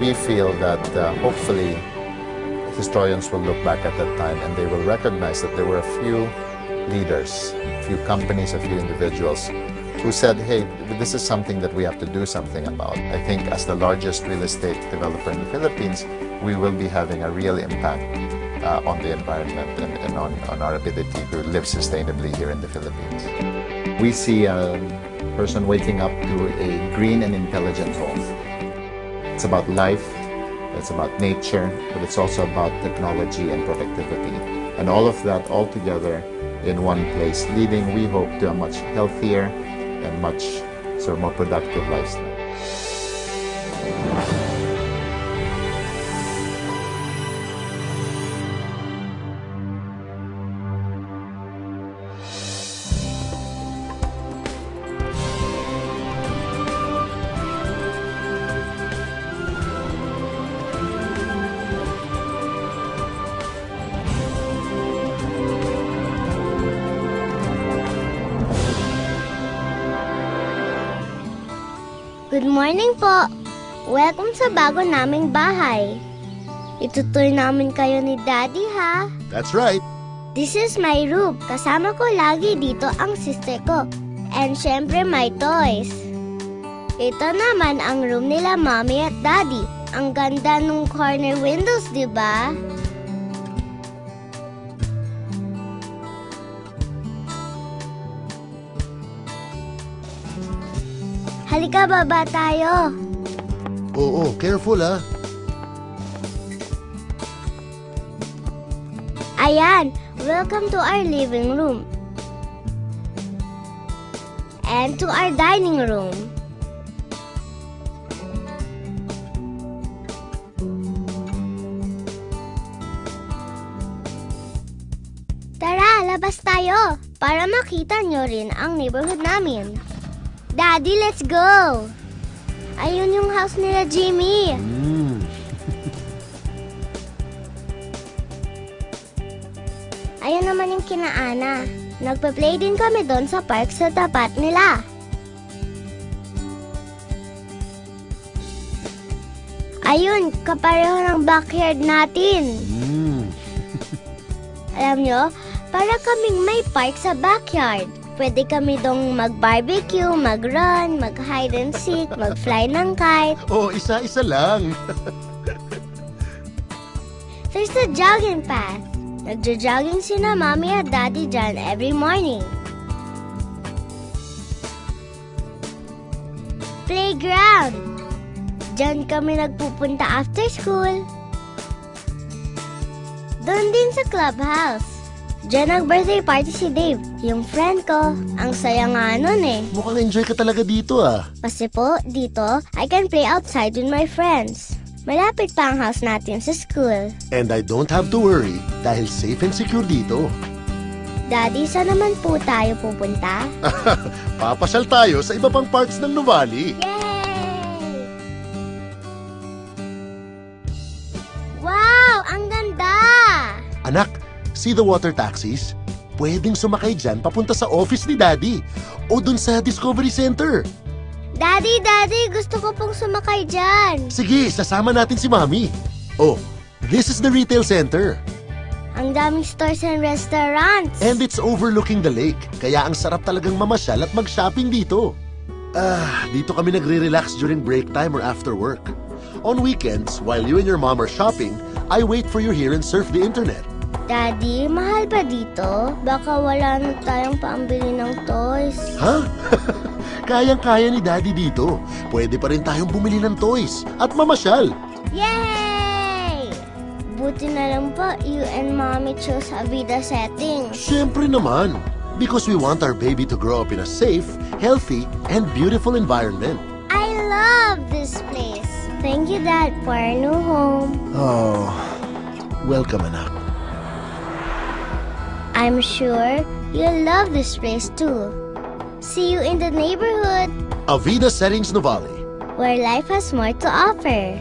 we feel that hopefully historians will look back at that time and they will recognize that there were a few leaders, a few companies, a few individuals who said, hey, this is something that we have to do something about. I think as the largest real estate developer in the Philippines, we will be having a real impact on the environment and on our ability to live sustainably here in the Philippines. We see a person waking up to a green and intelligent home. It's about life, it's about nature, but it's also about technology and productivity. And all of that all together in one place, leading, we hope, to a much healthier and much sort of more productive lifestyle. Good morning po! Welcome sa bago naming bahay. Itutour namin kayo ni Daddy, ha? That's right. This is my room. Kasama ko lagi dito ang sister ko. And syempre, my toys. Ito naman ang room nila Mommy at Daddy. Ang ganda nung corner windows, di ba? Halika, baba tayo. Oo, careful ha. Ayan, welcome to our living room. And to our dining room. Tara, labas tayo para makita nyo rin ang neighborhood namin. Daddy, let's go! Ayun yung house nila, Jimmy. Ayun naman yung kina Ana. Nagpa-play din kami doon sa park sa tapat nila. Ayun, kapareho ng backyard natin. Alam nyo, para kaming may park sa backyard. Pwede kami dong mag-barbecue, mag-run, mag-hide and seek, mag-fly ng kite. Oh, isa-isa lang. There's a jogging path. Nagja-jogging sina Mommy at Daddy dyan every morning. Playground. Dyan kami nagpupunta after school. Doon din sa clubhouse. Diyan nag-birthday party si Dave, yung friend ko. Ang saya nga nun eh. Mukhang enjoy ka talaga dito ah. Kasi po, dito, I can play outside with my friends. Malapit pa ang house natin sa school. And I don't have to worry dahil safe and secure dito. Daddy, saan naman po tayo pupunta? Papasyal tayo sa iba pang parts ng Nuvali. Yay! Wow! Ang ganda! Anak, see the water taxis? Pwedeng sumakay dyan papunta sa office ni Daddy o dun sa Discovery Center. Daddy, gusto ko pong sumakay dyan. Sige, sasama natin si Mommy. Oh, this is the retail center. Ang daming stores and restaurants. And it's overlooking the lake, kaya ang sarap talagang mamasyal at mag-shopping dito. Dito kami nagre-relax during break time or after work. On weekends, while you and your mom are shopping, I wait for you here and surf the internet. Daddy, mahal ba dito? Baka wala na tayong paambili ng toys. Ha? Kayang-kaya ni Daddy dito. Pwede pa rin tayong bumili ng toys at mamasyal. Yay! Buti na lang po, you and Mommy chose Avida setting. Siyempre naman. Because we want our baby to grow up in a safe, healthy, and beautiful environment. I love this place. Thank you, Dad, for our new home. Oh, welcome, anak. I'm sure you'll love this place too. See you in the neighborhood, Avida Settings Nuvali, where life has more to offer.